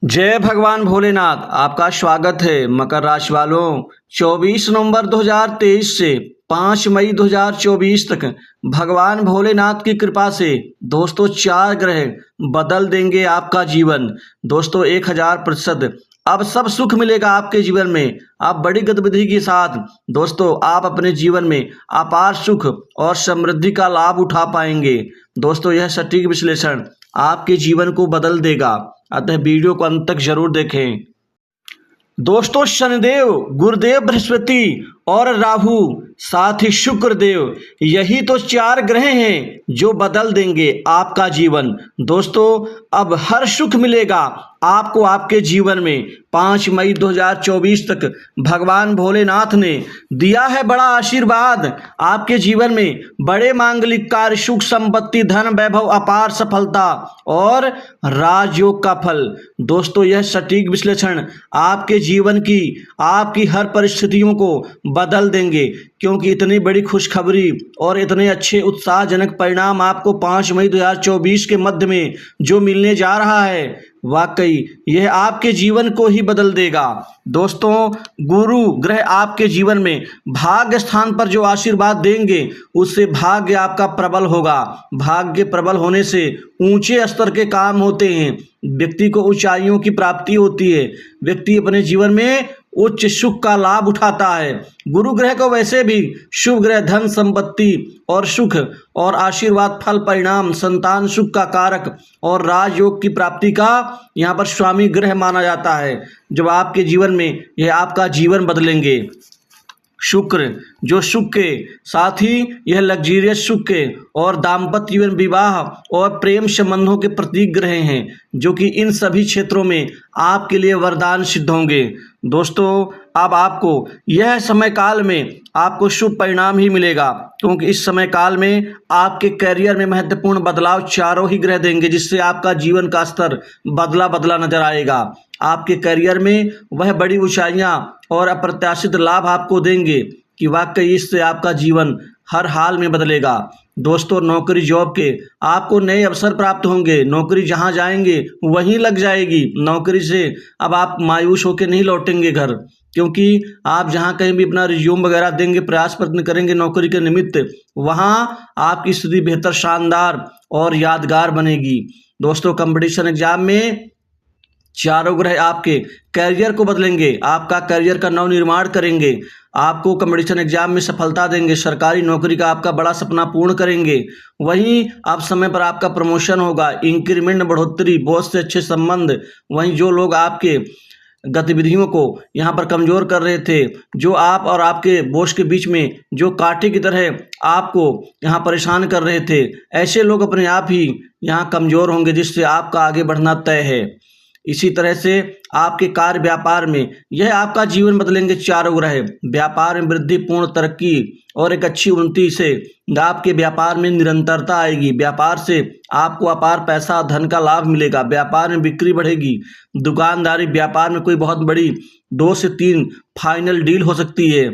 जय भगवान भोलेनाथ। आपका स्वागत है मकर राशि वालों। 24 नवंबर 2023 से 5 मई 2024 तक भगवान भोलेनाथ की कृपा से दोस्तों 4 ग्रह बदल देंगे आपका जीवन। दोस्तों 1000% अब सब सुख मिलेगा आपके जीवन में। आप बड़ी गतिविधि के साथ दोस्तों आप अपने जीवन में अपार सुख और समृद्धि का लाभ उठा पाएंगे। दोस्तों यह सटीक विश्लेषण आपके जीवन को बदल देगा, अतः वीडियो को अंत तक जरूर देखें। दोस्तों शनिदेव, गुरुदेव बृहस्पति और राहु साथ ही शुक्रदेव, यही तो 4 ग्रह हैं जो बदल देंगे आपका जीवन। दोस्तों अब हर सुख मिलेगा आपको आपके जीवन में। 5 मई 2024 तक भगवान भोलेनाथ ने दिया है बड़ा आशीर्वाद आपके जीवन में। बड़े मांगलिक कार्य, सुख संपत्ति, धन वैभव, अपार सफलता और राजयोग का फल। दोस्तों यह सटीक विश्लेषण आपके जीवन की, आपकी हर परिस्थितियों को बदल देंगे, क्योंकि इतनी बड़ी खुशखबरी और इतने अच्छे उत्साहजनक परिणाम आपको 5 मई 2024 के मध्य में जो मिलने जा रहा है, वाकई यह आपके जीवन को ही बदल देगा। दोस्तों गुरु ग्रह आपके जीवन में भाग्य स्थान पर जो आशीर्वाद देंगे उससे भाग्य आपका प्रबल होगा। भाग्य प्रबल होने से ऊंचे स्तर के काम होते हैं, व्यक्ति को ऊंचाइयों की प्राप्ति होती है, व्यक्ति अपने जीवन में उच्च सुख का लाभ उठाता है। गुरु ग्रह को वैसे भी शुभ ग्रह धन संपत्ति और सुख और आशीर्वाद, फल, परिणाम, संतान सुख का कारक और राजयोग की प्राप्ति का यहाँ पर स्वामी ग्रह माना जाता है। जब आपके जीवन में यह आपका जीवन बदलेंगे। शुक्र जो सुख के साथ ही यह लग्जीरियस सुख के और दाम्पत्य जीवन, विवाह और प्रेम संबंधों के प्रतीक ग्रह हैं, जो कि इन सभी क्षेत्रों में आपके लिए वरदान सिद्ध होंगे। दोस्तों अब आपको यह समय काल में आपको शुभ परिणाम ही मिलेगा, क्योंकि इस समय काल में आपके करियर में महत्वपूर्ण बदलाव चारों ही ग्रह देंगे, जिससे आपका जीवन का स्तर बदला बदला नजर आएगा। आपके करियर में वह बड़ी ऊंचाइयां और अप्रत्याशित लाभ आपको देंगे कि वाकई इससे आपका जीवन हर हाल में बदलेगा। दोस्तों नौकरी जॉब के आपको नए अवसर प्राप्त होंगे। नौकरी जहां जाएंगे वहीं लग जाएगी। नौकरी से अब आप मायूस होकर नहीं लौटेंगे घर, क्योंकि आप जहां कहीं भी अपना रिज्यूम वगैरह देंगे, प्रयास प्रयत्न करेंगे नौकरी के निमित्त, वहां आपकी स्थिति बेहतर, शानदार और यादगार बनेगी। दोस्तों कंपटीशन एग्जाम में चारों ग्रह आपके करियर को बदलेंगे, आपका करियर का नव निर्माण करेंगे, आपको कंपटीशन एग्जाम में सफलता देंगे, सरकारी नौकरी का आपका बड़ा सपना पूर्ण करेंगे। वहीं अब समय पर आपका प्रमोशन होगा, इंक्रीमेंट, बढ़ोतरी, बॉस से अच्छे संबंध। वहीं जो लोग आपके गतिविधियों को यहाँ पर कमजोर कर रहे थे, जो आप और आपके बॉस के बीच में जो कांटे की तरह आपको यहाँ परेशान कर रहे थे, ऐसे लोग अपने आप ही यहाँ कमजोर होंगे, जिससे आपका आगे बढ़ना तय है। इसी तरह से आपके कार्य व्यापार में यह आपका जीवन बदलेंगे चारों ग्रह। व्यापार में वृद्धि, पूर्ण तरक्की और एक अच्छी उन्नति से आपके व्यापार में निरंतरता आएगी। व्यापार से आपको अपार पैसा, धन का लाभ मिलेगा। व्यापार में बिक्री बढ़ेगी। दुकानदारी व्यापार में कोई बहुत बड़ी 2 से 3 फाइनल डील हो सकती है।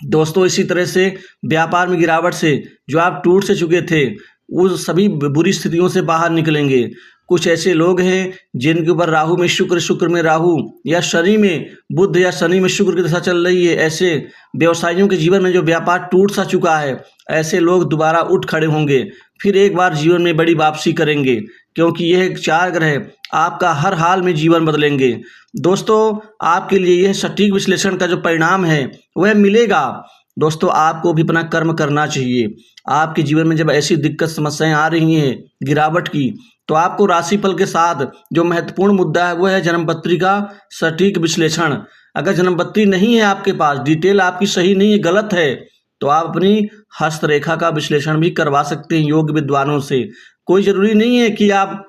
दोस्तों इसी तरह से व्यापार में गिरावट से जो आप टूट से चुके थे, उस सभी बुरी स्थितियों से बाहर निकलेंगे। कुछ ऐसे लोग हैं जिनके ऊपर राहु में शुक्र, शुक्र में राहु, या शनि में बुध, या शनि में शुक्र की दशा चल रही है, ऐसे व्यवसायियों के जीवन में जो व्यापार टूट सा चुका है, ऐसे लोग दोबारा उठ खड़े होंगे, फिर एक बार जीवन में बड़ी वापसी करेंगे, क्योंकि यह 4 ग्रह आपका हर हाल में जीवन बदलेंगे। दोस्तों आपके लिए यह सटीक विश्लेषण का जो परिणाम है वह मिलेगा। दोस्तों आपको भी अपना कर्म करना चाहिए। आपके जीवन में जब ऐसी दिक्कत, समस्याएं आ रही हैं गिरावट की, तो आपको राशिफल के साथ जो महत्वपूर्ण मुद्दा है वह है जन्मपत्री का सटीक विश्लेषण। अगर जन्मपत्री नहीं है आपके पास, डिटेल आपकी सही नहीं है, गलत है, तो आप अपनी हस्तरेखा का विश्लेषण भी करवा सकते हैं योग्य विद्वानों से। कोई जरूरी नहीं है कि आप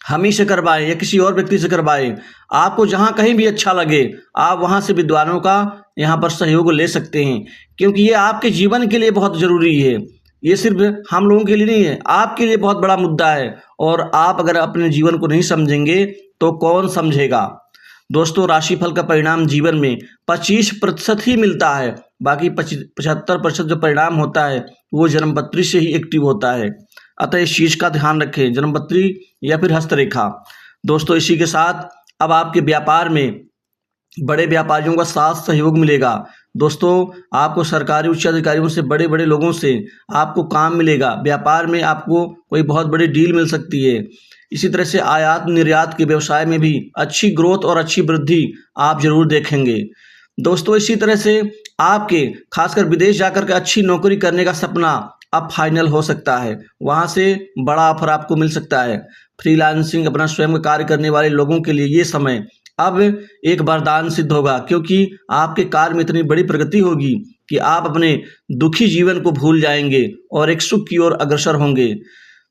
हम ही से करवाएं या किसी और व्यक्ति से करवाएं। आपको जहां कहीं भी अच्छा लगे आप वहां से विद्वानों का यहाँ पर सहयोग ले सकते हैं, क्योंकि ये आपके जीवन के लिए बहुत जरूरी है। ये सिर्फ हम लोगों के लिए नहीं है, आपके लिए बहुत बड़ा मुद्दा है, और आप अगर अपने जीवन को नहीं समझेंगे तो कौन समझेगा। दोस्तों राशिफल का परिणाम जीवन में 25% ही मिलता है, बाकी 75% जो परिणाम होता है वो जन्मपत्री से ही एक्टिव होता है। अतः इस चीज का ध्यान रखें, जन्मपत्री या फिर हस्तरेखा। दोस्तों इसी के साथ अब आपके व्यापार में बड़े व्यापारियों का साथ सहयोग मिलेगा। दोस्तों आपको सरकारी उच्च अधिकारियों से, बड़े बड़े लोगों से आपको काम मिलेगा। व्यापार में आपको कोई बहुत बड़ी डील मिल सकती है। इसी तरह से आयात निर्यात के व्यवसाय में भी अच्छी ग्रोथ और अच्छी वृद्धि आप जरूर देखेंगे। दोस्तों इसी तरह से आपके खासकर विदेश जाकर के अच्छी नौकरी करने का सपना अब फाइनल हो सकता है। वहाँ से बड़ा ऑफर आपको मिल सकता है। फ्रीलांसिंग, अपना स्वयं का कार्य करने वाले लोगों के लिए ये समय अब एक वरदान सिद्ध होगा, क्योंकि आपके कार्य में इतनी बड़ी प्रगति होगी कि आप अपने दुखी जीवन को भूल जाएंगे और एक सुख की ओर अग्रसर होंगे।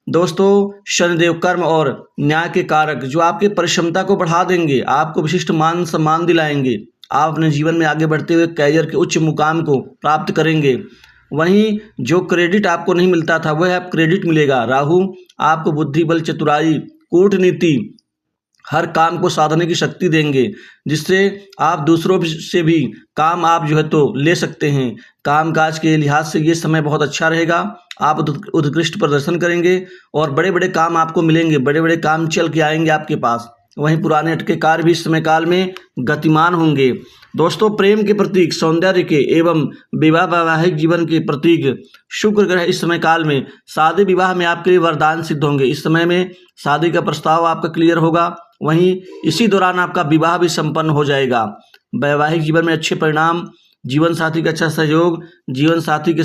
दोस्तों शनिदेव कर्म और न्याय के कारक जो आपके परिश्रमता को बढ़ा देंगे, आपको विशिष्ट मान सम्मान दिलाएंगे। आप अपने जीवन में आगे बढ़ते हुए कैरियर के उच्च मुकाम को प्राप्त करेंगे। वहीं जो क्रेडिट आपको नहीं मिलता था वह अब क्रेडिट मिलेगा। राहु आपको बुद्धि, बल, चतुराई, कूटनीति, हर काम को साधने की शक्ति देंगे, जिससे आप दूसरों से भी काम आप जो है तो ले सकते हैं। कामकाज के लिहाज से ये समय बहुत अच्छा रहेगा। आप उत्कृष्ट प्रदर्शन करेंगे और बड़े बड़े काम आपको मिलेंगे, बड़े बड़े काम चल के आएंगे आपके पास। वहीं पुराने अटके कार्य भी इस समय काल में गतिमान होंगे। दोस्तों प्रेम के प्रतीक, सौंदर्य के एवं विवाह वैवाहिक जीवन के प्रतीक शुक्र ग्रह इस समय काल में शादी विवाह में आपके लिए वरदान सिद्ध होंगे। इस समय में शादी का प्रस्ताव आपका क्लियर होगा। वहीं इसी दौरान आपका विवाह भी संपन्न हो जाएगा। वैवाहिक जीवन में अच्छे परिणाम, जीवन साथी का अच्छा सहयोग, जीवन साथी के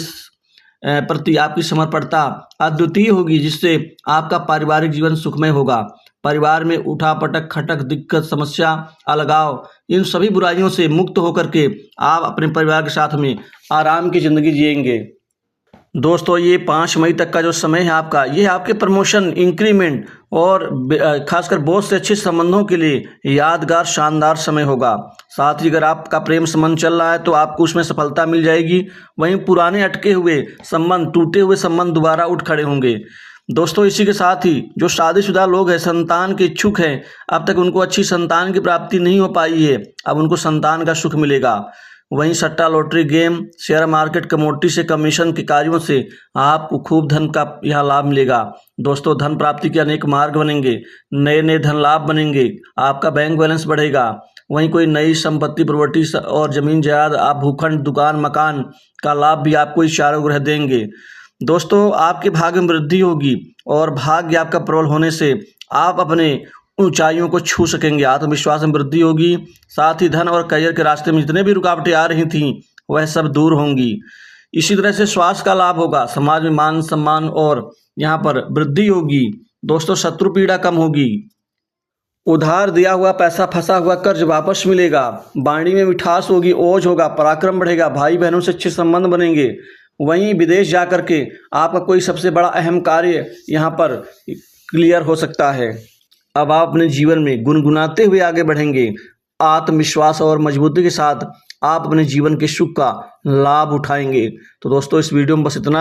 प्रति आपकी समर्पणता अद्वितीय होगी, जिससे आपका पारिवारिक जीवन सुखमय होगा। परिवार में उठापटक, खटक, दिक्कत, समस्या, अलगाव, इन सभी बुराइयों से मुक्त होकर के आप अपने परिवार के साथ में आराम की ज़िंदगी जिएंगे। दोस्तों ये 5 मई तक का जो समय है आपका, ये आपके प्रमोशन, इंक्रीमेंट और खासकर बॉस से अच्छे संबंधों के लिए यादगार शानदार समय होगा। साथ ही अगर आपका प्रेम संबंध चल रहा है तो आपको उसमें सफलता मिल जाएगी। वहीं पुराने अटके हुए संबंध, टूटे हुए संबंध दोबारा उठ खड़े होंगे। दोस्तों इसी के साथ ही जो शादीशुदा लोग हैं, संतान के इच्छुक हैं, अब तक उनको अच्छी संतान की प्राप्ति नहीं हो पाई है, अब उनको संतान का सुख मिलेगा। वहीं सट्टा, lottery, game, share market, commodity से कमीशन के कार्यों से आपको खूब धन का यहाँ लाभ मिलेगा। दोस्तों धन प्राप्ति के अनेक मार्ग बनेंगे, नए नए धन लाभ बनेंगे, आपका बैंक बैलेंस बढ़ेगा। वहीं कोई नई संपत्ति, प्रॉपर्टी और जमीन जायदाद, आप भूखंड, दुकान, मकान का लाभ भी आपको इस चारों ग्रह देंगे। दोस्तों आपके भाग्य में वृद्धि होगी और भाग्य आपका प्रबल होने से आप अपने ऊंचाइयों को छू सकेंगे। आत्मविश्वास में वृद्धि होगी। साथ ही धन और करियर के रास्ते में जितने भी रुकावटें आ रही थीं वह सब दूर होंगी। इसी तरह से स्वास्थ्य का लाभ होगा, समाज में मान सम्मान और यहाँ पर वृद्धि होगी। दोस्तों शत्रु पीड़ा कम होगी। उधार दिया हुआ पैसा, फंसा हुआ कर्ज वापस मिलेगा। वाणी में मिठास होगी, ओज होगा, पराक्रम बढ़ेगा, भाई बहनों से अच्छे संबंध बनेंगे। वहीं विदेश जा कर के आपका कोई सबसे बड़ा अहम कार्य यहाँ पर क्लियर हो सकता है। अब आप अपने जीवन में गुनगुनाते हुए आगे बढ़ेंगे। आत्मविश्वास और मजबूती के साथ आप अपने जीवन के सुख का लाभ उठाएंगे। तो दोस्तों इस वीडियो में बस इतना।